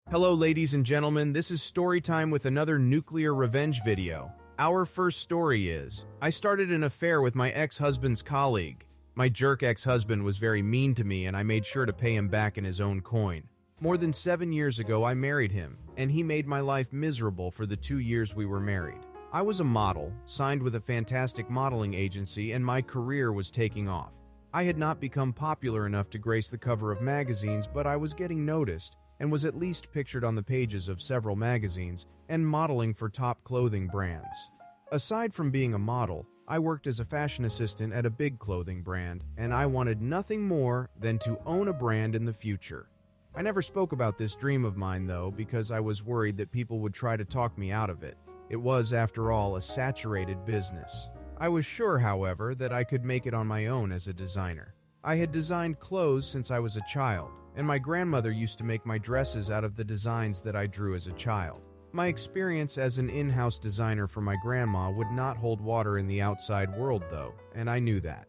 Hello ladies and gentlemen, this is Storytime with another Nuclear Revenge video. Our first story is, I started an affair with my ex-husband's colleague. My jerk ex-husband was very mean to me and I made sure to pay him back in his own coin. More than 7 years ago I married him, and he made my life miserable for the 2 years we were married. I was a model, signed with a fantastic modeling agency, and my career was taking off. I had not become popular enough to grace the cover of magazines, but I was getting noticed, and was at least pictured on the pages of several magazines and modeling for top clothing brands. Aside from being a model, I worked as a fashion assistant at a big clothing brand, and I wanted nothing more than to own a brand in the future. I never spoke about this dream of mine though, because I was worried that people would try to talk me out of it. It was, after all, a saturated business. I was sure, however, that I could make it on my own as a designer. I had designed clothes since I was a child, and my grandmother used to make my dresses out of the designs that I drew as a child. My experience as an in-house designer for my grandma would not hold water in the outside world though, and I knew that.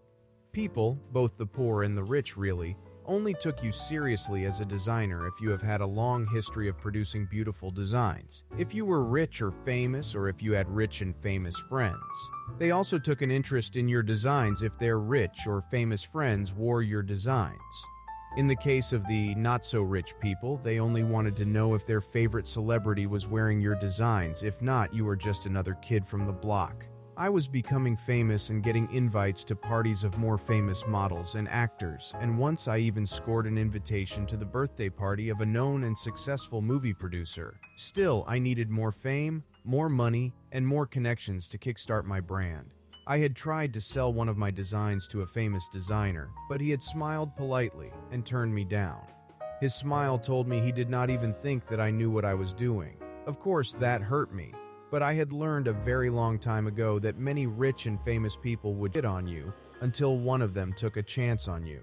People, both the poor and the rich really, only took you seriously as a designer if you have had a long history of producing beautiful designs, if you were rich or famous, or if you had rich and famous friends. They also took an interest in your designs if their rich or famous friends wore your designs. In the case of the not-so-rich people, they only wanted to know if their favorite celebrity was wearing your designs. If not, you were just another kid from the block. I was becoming famous and getting invites to parties of more famous models and actors, and once I even scored an invitation to the birthday party of a known and successful movie producer. Still, I needed more fame, more money, and more connections to kickstart my brand. I had tried to sell one of my designs to a famous designer, but he had smiled politely and turned me down. His smile told me he did not even think that I knew what I was doing. Of course, that hurt me. But I had learned a very long time ago that many rich and famous people would hit on you until one of them took a chance on you.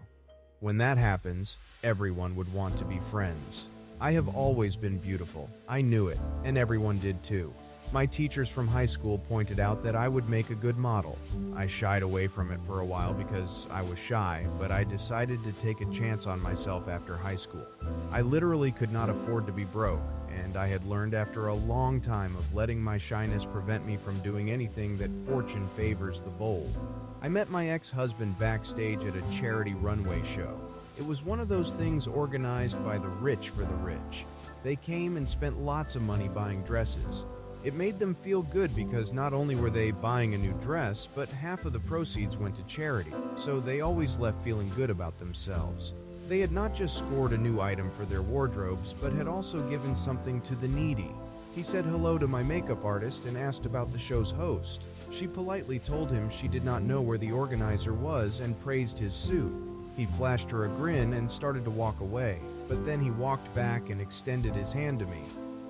When that happens, everyone would want to be friends. I have always been beautiful. I knew it, and everyone did too. My teachers from high school pointed out that I would make a good model. I shied away from it for a while because I was shy, but I decided to take a chance on myself after high school. I literally could not afford to be broke, and I had learned after a long time of letting my shyness prevent me from doing anything that fortune favors the bold. I met my ex-husband backstage at a charity runway show. It was one of those things organized by the rich for the rich. They came and spent lots of money buying dresses. It made them feel good because not only were they buying a new dress, but half of the proceeds went to charity, so they always left feeling good about themselves. They had not just scored a new item for their wardrobes, but had also given something to the needy. He said hello to my makeup artist and asked about the show's host. She politely told him she did not know where the organizer was and praised his suit. He flashed her a grin and started to walk away, but then he walked back and extended his hand to me.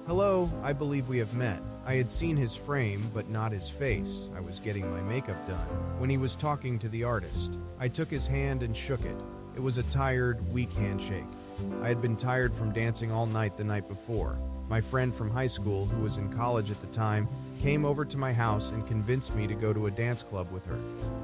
"Hello, I believe we have met." I had seen his frame, but not his face. I was getting my makeup done when he was talking to the artist. I took his hand and shook it. It was a tired, weak handshake. I had been tired from dancing all night the night before. My friend from high school, who was in college at the time, came over to my house and convinced me to go to a dance club with her.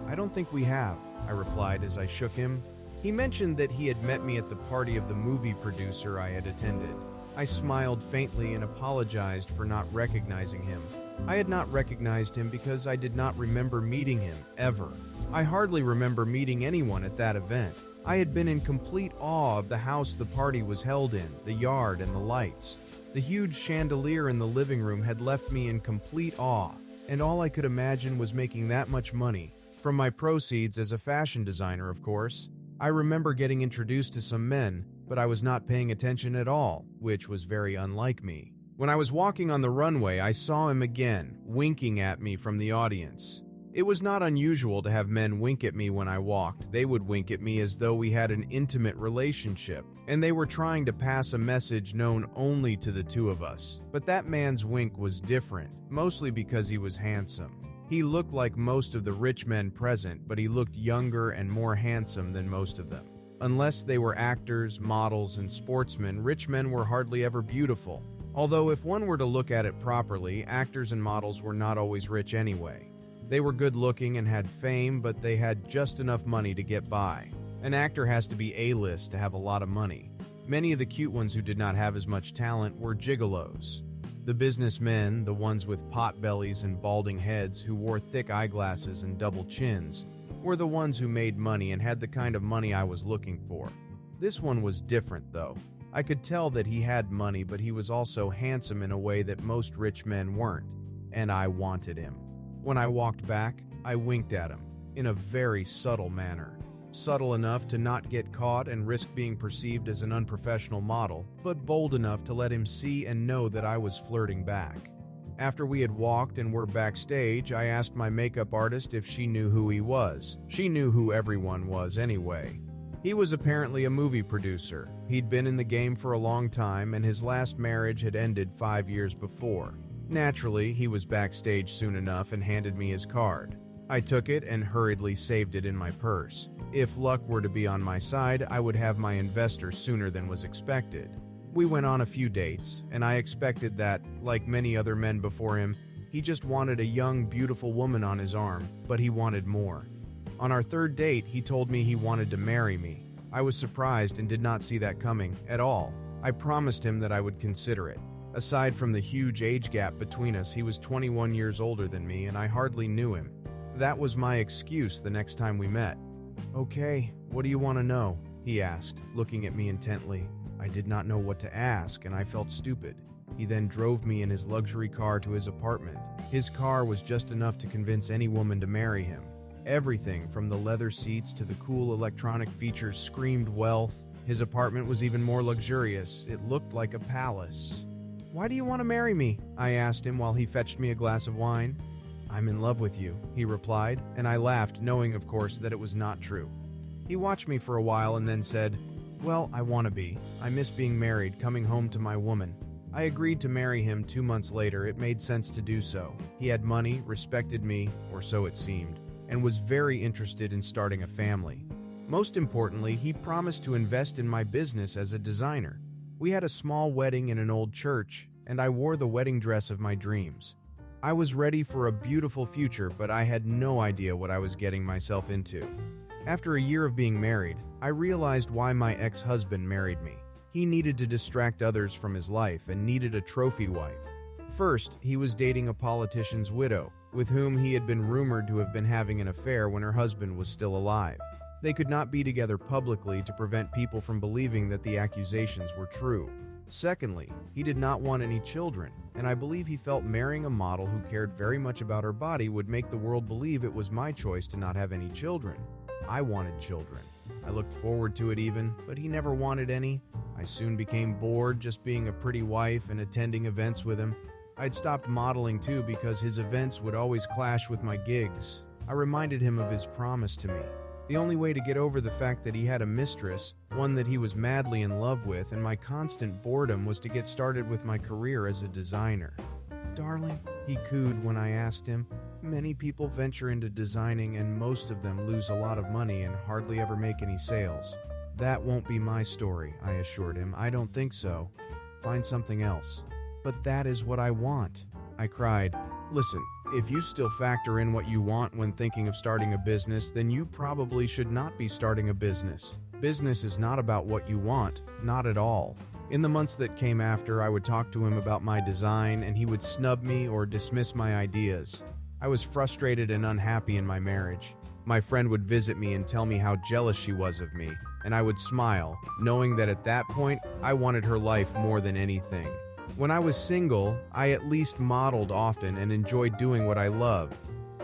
"I don't think we have," I replied as I shook him. He mentioned that he had met me at the party of the movie producer I had attended. I smiled faintly and apologized for not recognizing him. I had not recognized him because I did not remember meeting him, ever. I hardly remember meeting anyone at that event. I had been in complete awe of the house the party was held in, the yard, and the lights. The huge chandelier in the living room had left me in complete awe, and all I could imagine was making that much money, from my proceeds as a fashion designer, of course. I remember getting introduced to some men, but I was not paying attention at all, which was very unlike me. When I was walking on the runway, I saw him again, winking at me from the audience. It was not unusual to have men wink at me when I walked. They would wink at me as though we had an intimate relationship, and they were trying to pass a message known only to the two of us. But that man's wink was different, mostly because he was handsome. He looked like most of the rich men present, but he looked younger and more handsome than most of them. Unless they were actors, models, and sportsmen, rich men were hardly ever beautiful. Although if one were to look at it properly, actors and models were not always rich anyway. They were good-looking and had fame, but they had just enough money to get by. An actor has to be A-list to have a lot of money. Many of the cute ones who did not have as much talent were gigolos. The businessmen, the ones with pot bellies and balding heads who wore thick eyeglasses and double chins, were the ones who made money and had the kind of money I was looking for. This one was different, though. I could tell that he had money, but he was also handsome in a way that most rich men weren't, and I wanted him. When I walked back, I winked at him, in a very subtle manner. Subtle enough to not get caught and risk being perceived as an unprofessional model, but bold enough to let him see and know that I was flirting back. After we had walked and were backstage, I asked my makeup artist if she knew who he was. She knew who everyone was anyway. He was apparently a movie producer. He'd been in the game for a long time, and his last marriage had ended 5 years before. Naturally, he was backstage soon enough and handed me his card. I took it and hurriedly saved it in my purse. If luck were to be on my side, I would have my investor sooner than was expected. We went on a few dates, and I expected that, like many other men before him, he just wanted a young, beautiful woman on his arm, but he wanted more. On our third date, he told me he wanted to marry me. I was surprised and did not see that coming at all. I promised him that I would consider it. Aside from the huge age gap between us, he was 21 years older than me, and I hardly knew him. That was my excuse the next time we met. "Okay, what do you want to know?" he asked, looking at me intently. I did not know what to ask, and I felt stupid. He then drove me in his luxury car to his apartment. His car was just enough to convince any woman to marry him. Everything from the leather seats to the cool electronic features screamed wealth. His apartment was even more luxurious. It looked like a palace. "Why do you want to marry me?" I asked him while he fetched me a glass of wine. "I'm in love with you," he replied, and I laughed, knowing, of course, that it was not true. He watched me for a while and then said, "Well, I want to be. I miss being married, coming home to my woman." I agreed to marry him 2 months later. It made sense to do so. He had money, respected me, or so it seemed, and was very interested in starting a family. Most importantly, he promised to invest in my business as a designer. We had a small wedding in an old church, and I wore the wedding dress of my dreams. I was ready for a beautiful future, but I had no idea what I was getting myself into. After a year of being married, I realized why my ex-husband married me. He needed to distract others from his life and needed a trophy wife. First, he was dating a politician's widow, with whom he had been rumored to have been having an affair when her husband was still alive. They could not be together publicly to prevent people from believing that the accusations were true. Secondly, he did not want any children, and I believe he felt marrying a model who cared very much about her body would make the world believe it was my choice to not have any children. I wanted children. I looked forward to it even, but he never wanted any. I soon became bored just being a pretty wife and attending events with him. I'd stopped modeling too because his events would always clash with my gigs. I reminded him of his promise to me. The only way to get over the fact that he had a mistress, one that he was madly in love with, and my constant boredom was to get started with my career as a designer. "Darling," he cooed when I asked him, "many people venture into designing and most of them lose a lot of money and hardly ever make any sales. That won't be my story," I assured him. "I don't think so. Find something else." "But that is what I want," I cried. "Listen, if you still factor in what you want when thinking of starting a business, then you probably should not be starting a business. Business is not about what you want, not at all." In the months that came after, I would talk to him about my design, and he would snub me or dismiss my ideas. I was frustrated and unhappy in my marriage. My friend would visit me and tell me how jealous she was of me, and I would smile, knowing that at that point, I wanted her life more than anything. When I was single, I at least modeled often and enjoyed doing what I loved.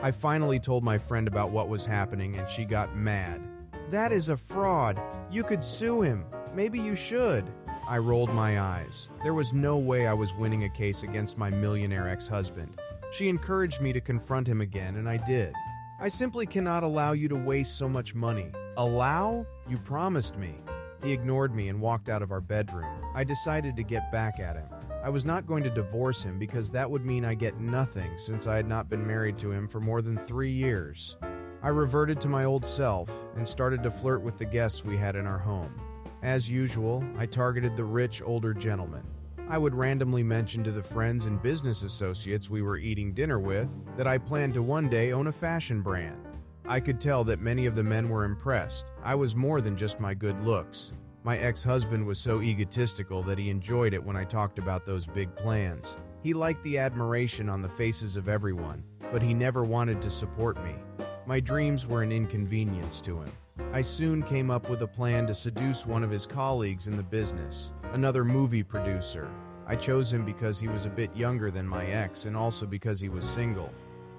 I finally told my friend about what was happening, and she got mad. "That is a fraud. You could sue him. Maybe you should." I rolled my eyes. There was no way I was winning a case against my millionaire ex-husband. She encouraged me to confront him again, and I did. "I simply cannot allow you to waste so much money." "Allow? You promised me." He ignored me and walked out of our bedroom. I decided to get back at him. I was not going to divorce him because that would mean I get nothing since I had not been married to him for more than 3 years. I reverted to my old self and started to flirt with the guests we had in our home. As usual, I targeted the rich older gentlemen. I would randomly mention to the friends and business associates we were eating dinner with that I planned to one day own a fashion brand. I could tell that many of the men were impressed. I was more than just my good looks. My ex-husband was so egotistical that he enjoyed it when I talked about those big plans. He liked the admiration on the faces of everyone, but he never wanted to support me. My dreams were an inconvenience to him. I soon came up with a plan to seduce one of his colleagues in the business, another movie producer. I chose him because he was a bit younger than my ex and also because he was single.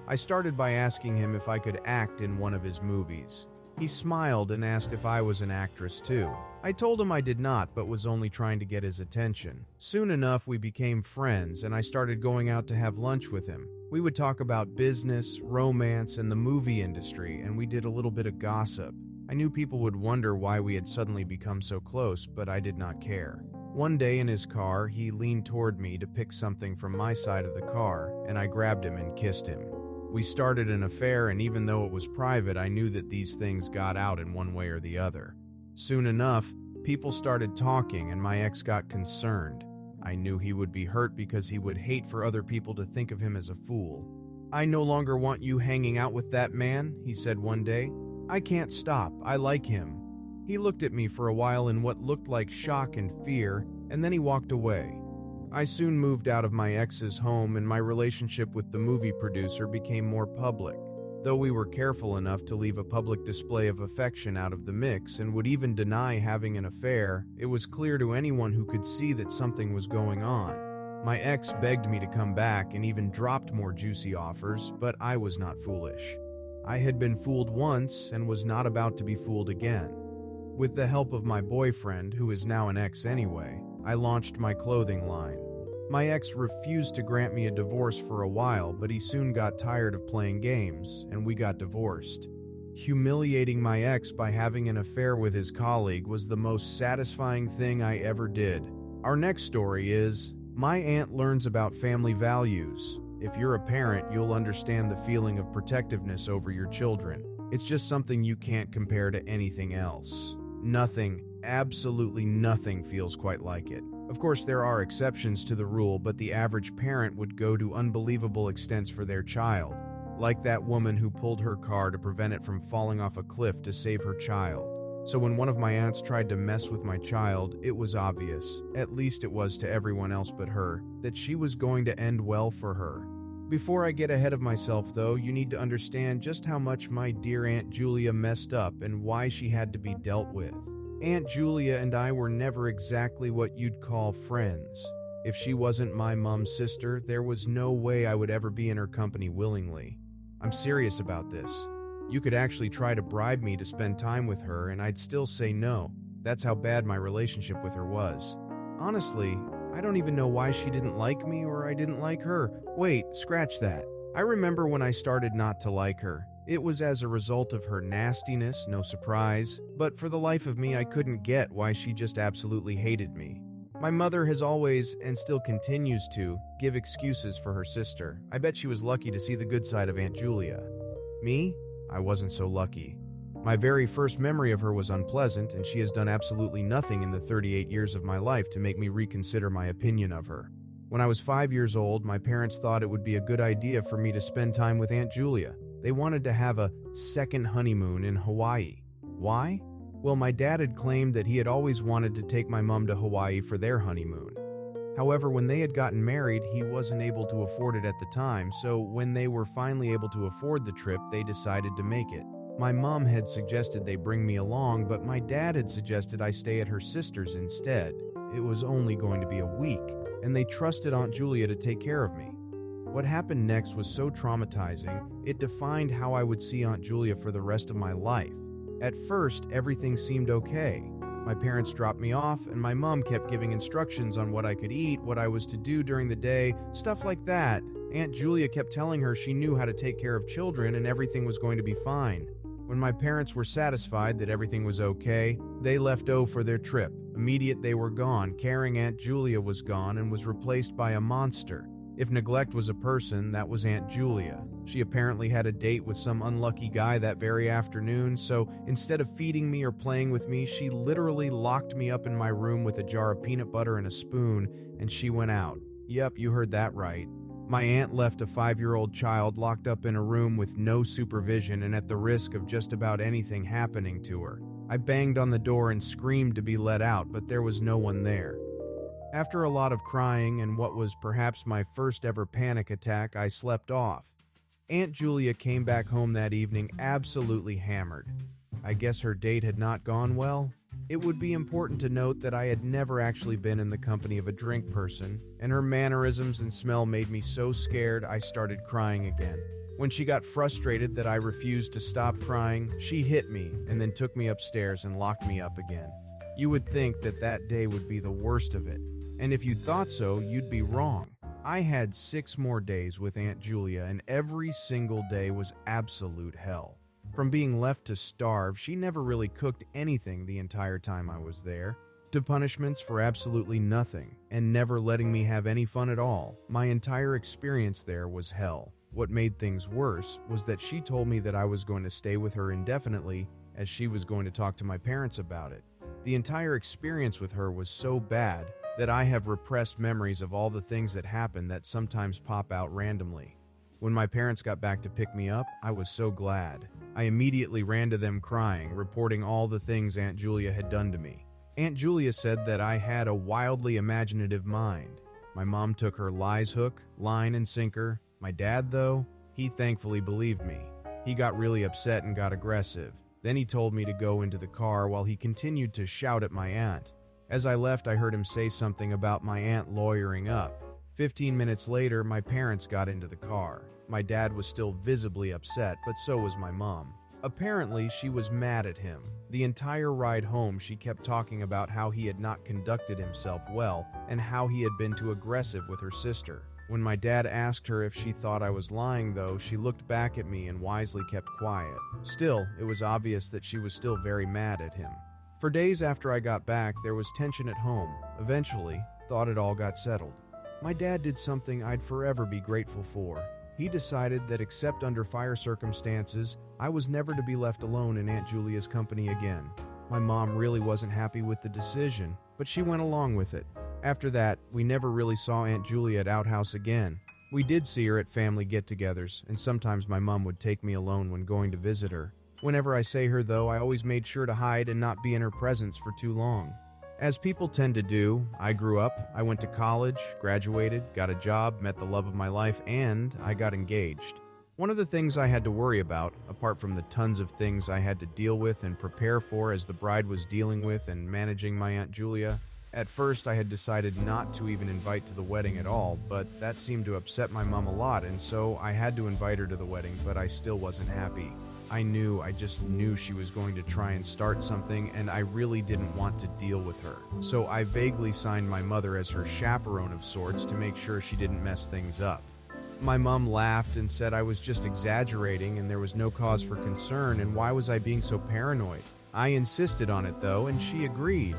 I started by asking him if I could act in one of his movies. He smiled and asked if I was an actress too. I told him I did not, but was only trying to get his attention. Soon enough, we became friends, and I started going out to have lunch with him. We would talk about business, romance, and the movie industry, and we did a little bit of gossip. I knew people would wonder why we had suddenly become so close, but I did not care. One day in his car, he leaned toward me to pick something from my side of the car, and I grabbed him and kissed him. We started an affair, and even though it was private, I knew that these things got out in one way or the other. Soon enough, people started talking, and my ex got concerned. I knew he would be hurt because he would hate for other people to think of him as a fool. "I no longer want you hanging out with that man," he said one day. "I can't stop. I like him." He looked at me for a while in what looked like shock and fear, and then he walked away. I soon moved out of my ex's home, and my relationship with the movie producer became more public. Though we were careful enough to leave a public display of affection out of the mix and would even deny having an affair, it was clear to anyone who could see that something was going on. My ex begged me to come back and even dropped more juicy offers, but I was not foolish. I had been fooled once and was not about to be fooled again. With the help of my boyfriend, who is now an ex anyway, I launched my clothing line. My ex refused to grant me a divorce for a while, but he soon got tired of playing games, and we got divorced. Humiliating my ex by having an affair with his colleague was the most satisfying thing I ever did. Our next story is, my aunt learns about family values. If you're a parent, you'll understand the feeling of protectiveness over your children. It's just something you can't compare to anything else. Nothing, absolutely nothing feels quite like it. Of course, there are exceptions to the rule, but the average parent would go to unbelievable extents for their child, like that woman who pulled her car to prevent it from falling off a cliff to save her child. So when one of my aunts tried to mess with my child, it was obvious, at least it was to everyone else but her, that she was going to end well for her. Before I get ahead of myself, though, you need to understand just how much my dear Aunt Julia messed up and why she had to be dealt with. Aunt Julia and I were never exactly what you'd call friends. If she wasn't my mom's sister, there was no way I would ever be in her company willingly. I'm serious about this. You could actually try to bribe me to spend time with her, and I'd still say no. That's how bad my relationship with her was. Honestly, I don't even know why she didn't like me or I didn't like her. Wait, scratch that. I remember when I started not to like her. It was as a result of her nastiness, no surprise, but for the life of me I couldn't get why she just absolutely hated me. My mother has always, and still continues to, give excuses for her sister. I bet she was lucky to see the good side of Aunt Julia. Me? I wasn't so lucky. My very first memory of her was unpleasant, and she has done absolutely nothing in the 38 years of my life to make me reconsider my opinion of her. When I was 5 years old, my parents thought it would be a good idea for me to spend time with Aunt Julia. They wanted to have a second honeymoon in Hawaii. Why? Well, my dad had claimed that he had always wanted to take my mom to Hawaii for their honeymoon. However, when they had gotten married, he wasn't able to afford it at the time, so when they were finally able to afford the trip, they decided to make it. My mom had suggested they bring me along, but my dad had suggested I stay at her sister's instead. It was only going to be a week, and they trusted Aunt Julia to take care of me. What happened next was so traumatizing, it defined how I would see Aunt Julia for the rest of my life. At first, everything seemed okay. My parents dropped me off, and my mom kept giving instructions on what I could eat, what I was to do during the day, stuff like that. Aunt Julia kept telling her she knew how to take care of children and everything was going to be fine. When my parents were satisfied that everything was okay, they left for their trip. Immediate they were gone, caring Aunt Julia was gone and was replaced by a monster. If neglect was a person, that was Aunt Julia. She apparently had a date with some unlucky guy that very afternoon, so instead of feeding me or playing with me, she literally locked me up in my room with a jar of peanut butter and a spoon, and she went out. Yep, you heard that right. My aunt left a 5-year-old child locked up in a room with no supervision and at the risk of just about anything happening to her. I banged on the door and screamed to be let out, but there was no one there. After a lot of crying and what was perhaps my first ever panic attack, I slept off. Aunt Julia came back home that evening absolutely hammered. I guess her date had not gone well. It would be important to note that I had never actually been in the company of a drink person, and her mannerisms and smell made me so scared I started crying again. When she got frustrated that I refused to stop crying, she hit me and then took me upstairs and locked me up again. You would think that that day would be the worst of it, and if you thought so, you'd be wrong. I had 6 more days with Aunt Julia, and every single day was absolute hell. From being left to starve, she never really cooked anything the entire time I was there, to punishments for absolutely nothing, and never letting me have any fun at all. My entire experience there was hell. What made things worse was that she told me that I was going to stay with her indefinitely, as she was going to talk to my parents about it. The entire experience with her was so bad that I have repressed memories of all the things that happened that sometimes pop out randomly. When my parents got back to pick me up, I was so glad. I immediately ran to them crying, reporting all the things Aunt Julia had done to me. Aunt Julia said that I had a wildly imaginative mind. My mom took her lies hook, line, and sinker. My dad, though, he thankfully believed me. He got really upset and got aggressive. Then he told me to go into the car while he continued to shout at my aunt. As I left, I heard him say something about my aunt lawyering up. 15 minutes later, my parents got into the car. My dad was still visibly upset, but so was my mom. Apparently, she was mad at him. The entire ride home, she kept talking about how he had not conducted himself well and how he had been too aggressive with her sister. When my dad asked her if she thought I was lying, though, she looked back at me and wisely kept quiet. Still, it was obvious that she was still very mad at him. For days after I got back, there was tension at home. Eventually, thought it all got settled. My dad did something I'd forever be grateful for. He decided that except under fire circumstances, I was never to be left alone in Aunt Julia's company again. My mom really wasn't happy with the decision, but she went along with it. After that, we never really saw Aunt Julia at Outhouse again. We did see her at family get-togethers, and sometimes my mom would take me alone when going to visit her. Whenever I say her, though, I always made sure to hide and not be in her presence for too long. As people tend to do, I grew up, I went to college, graduated, got a job, met the love of my life, and I got engaged. One of the things I had to worry about, apart from the tons of things I had to deal with and prepare for as the bride was dealing with and managing my Aunt Julia, at first I had decided not to even invite to the wedding at all, but that seemed to upset my mom a lot, and so I had to invite her to the wedding, but I still wasn't happy. I just knew she was going to try and start something, and I really didn't want to deal with her. So I vaguely signed my mother as her chaperone of sorts to make sure she didn't mess things up. My mom laughed and said I was just exaggerating and there was no cause for concern, and why was I being so paranoid? I insisted on it though, and she agreed.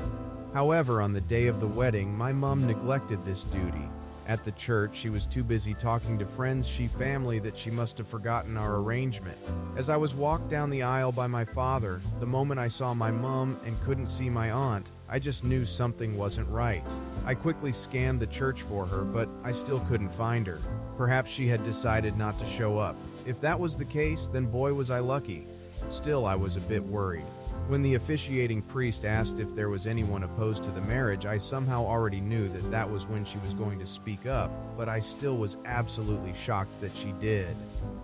However, on the day of the wedding, my mom neglected this duty. At the church, she was too busy talking to friends family that she must have forgotten our arrangement. As I was walked down the aisle by my father, the moment I saw my mom and couldn't see my aunt, I just knew something wasn't right. I quickly scanned the church for her, but I still couldn't find her. Perhaps she had decided not to show up. If that was the case, then boy was I lucky. Still, I was a bit worried. When the officiating priest asked if there was anyone opposed to the marriage, I somehow already knew that that was when she was going to speak up, but I still was absolutely shocked that she did.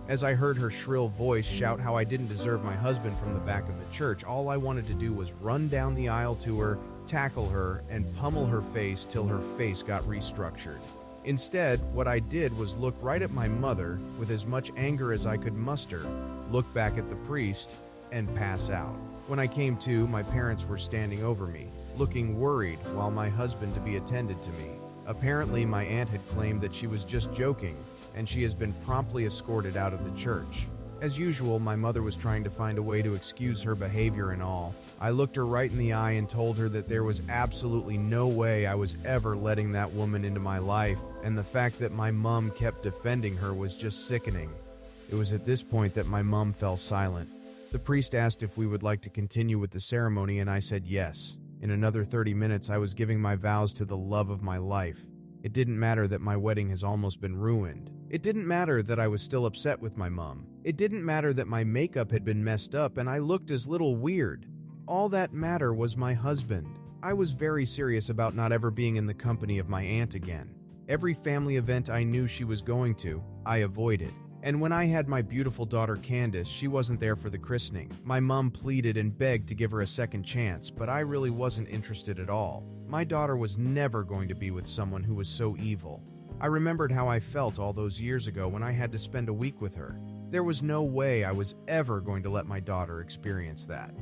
As I heard her shrill voice shout how I didn't deserve my husband from the back of the church, all I wanted to do was run down the aisle to her, tackle her, and pummel her face till her face got restructured. Instead, what I did was look right at my mother with as much anger as I could muster, look back at the priest, and pass out. When I came to, my parents were standing over me, looking worried while my husband to be attended to me. Apparently, my aunt had claimed that she was just joking, and she has been promptly escorted out of the church. As usual, my mother was trying to find a way to excuse her behavior and all. I looked her right in the eye and told her that there was absolutely no way I was ever letting that woman into my life, and the fact that my mom kept defending her was just sickening. It was at this point that my mom fell silent. The priest asked if we would like to continue with the ceremony, and I said yes. In another 30 minutes, I was giving my vows to the love of my life. It didn't matter that my wedding has almost been ruined. It didn't matter that I was still upset with my mom. It didn't matter that my makeup had been messed up and I looked as little weird. all that mattered was my husband. I was very serious about not ever being in the company of my aunt again. Every family event I knew she was going to, I avoided. And when I had my beautiful daughter Candace, she wasn't there for the christening. My mom pleaded and begged to give her a second chance, but I really wasn't interested at all. My daughter was never going to be with someone who was so evil. I remembered how I felt all those years ago when I had to spend a week with her. There was no way I was ever going to let my daughter experience that.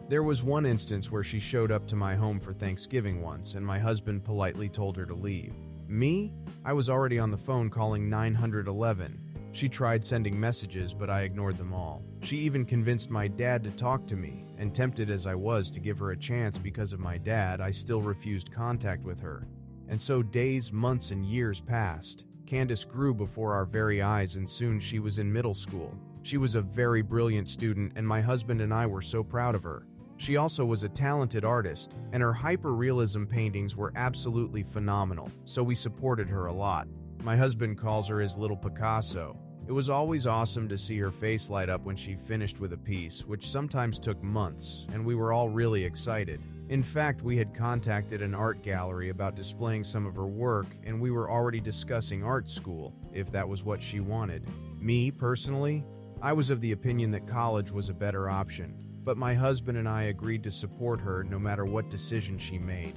There was one instance where she showed up to my home for Thanksgiving once, and my husband politely told her to leave. Me? I was already on the phone calling 911. She tried sending messages, but I ignored them all. She even convinced my dad to talk to me, and tempted as I was to give her a chance because of my dad, I still refused contact with her. And so days, months, and years passed. Candace grew before our very eyes, and soon she was in middle school. She was a very brilliant student, and my husband and I were so proud of her. She also was a talented artist, and her hyper-realism paintings were absolutely phenomenal, so we supported her a lot. My husband calls her his little Picasso. It was always awesome to see her face light up when she finished with a piece, which sometimes took months, and we were all really excited. In fact, we had contacted an art gallery about displaying some of her work, and we were already discussing art school, if that was what she wanted. Me, personally, I was of the opinion that college was a better option, but my husband and I agreed to support her no matter what decision she made.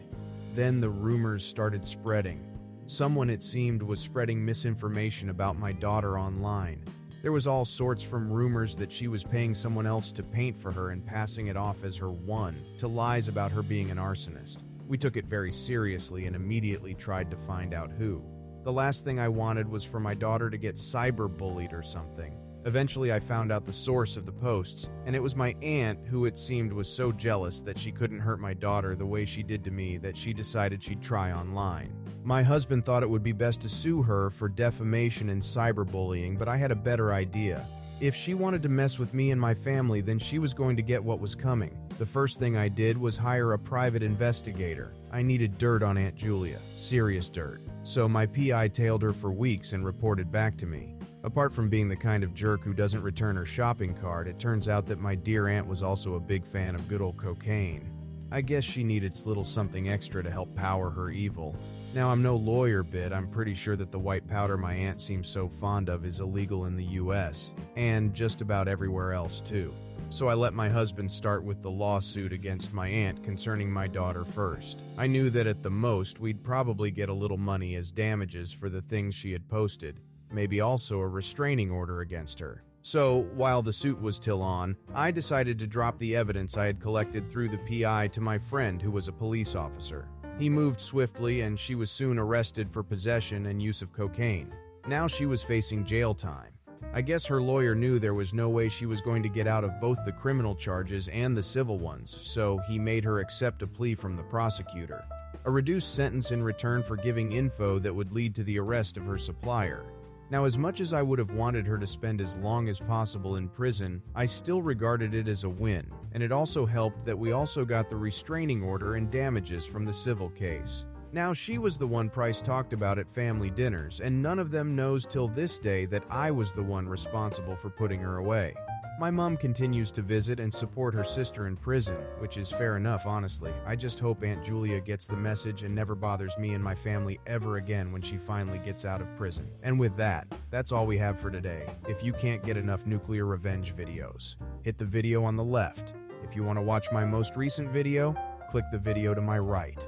Then the rumors started spreading. Someone, it seemed, was spreading misinformation about my daughter online. There was all sorts from rumors that she was paying someone else to paint for her and passing it off as her one, to lies about her being an arsonist. We took it very seriously and immediately tried to find out who. The last thing I wanted was for my daughter to get cyberbullied or something. Eventually, I found out the source of the posts, and it was my aunt who, it seemed, was so jealous that she couldn't hurt my daughter the way she did to me that she decided she'd try online. My husband thought it would be best to sue her for defamation and cyberbullying, but I had a better idea. If she wanted to mess with me and my family, then she was going to get what was coming. The first thing I did was hire a private investigator. I needed dirt on Aunt Julia, serious dirt. So my PI tailed her for weeks and reported back to me. Apart from being the kind of jerk who doesn't return her shopping cart, it turns out that my dear aunt was also a big fan of good old cocaine. I guess she needed a little something extra to help power her evil. Now, I'm no lawyer, but I'm pretty sure that the white powder my aunt seems so fond of is illegal in the US, and just about everywhere else too. So I let my husband start with the lawsuit against my aunt concerning my daughter first. I knew that at the most we'd probably get a little money as damages for the things she had posted, maybe also a restraining order against her. So, while the suit was still on, I decided to drop the evidence I had collected through the PI to my friend who was a police officer. He moved swiftly, and she was soon arrested for possession and use of cocaine. Now she was facing jail time. I guess her lawyer knew there was no way she was going to get out of both the criminal charges and the civil ones, so he made her accept a plea from the prosecutor. A reduced sentence in return for giving info that would lead to the arrest of her supplier. Now, as much as I would have wanted her to spend as long as possible in prison, I still regarded it as a win, and it also helped that we also got the restraining order and damages from the civil case. Now, she was the one Price talked about at family dinners, and none of them knows till this day that I was the one responsible for putting her away. My mom continues to visit and support her sister in prison, which is fair enough, honestly. I just hope Aunt Julia gets the message and never bothers me and my family ever again when she finally gets out of prison. And with that, that's all we have for today. If you can't get enough Nuclear Revenge videos, hit the video on the left. If you want to watch my most recent video, click the video to my right.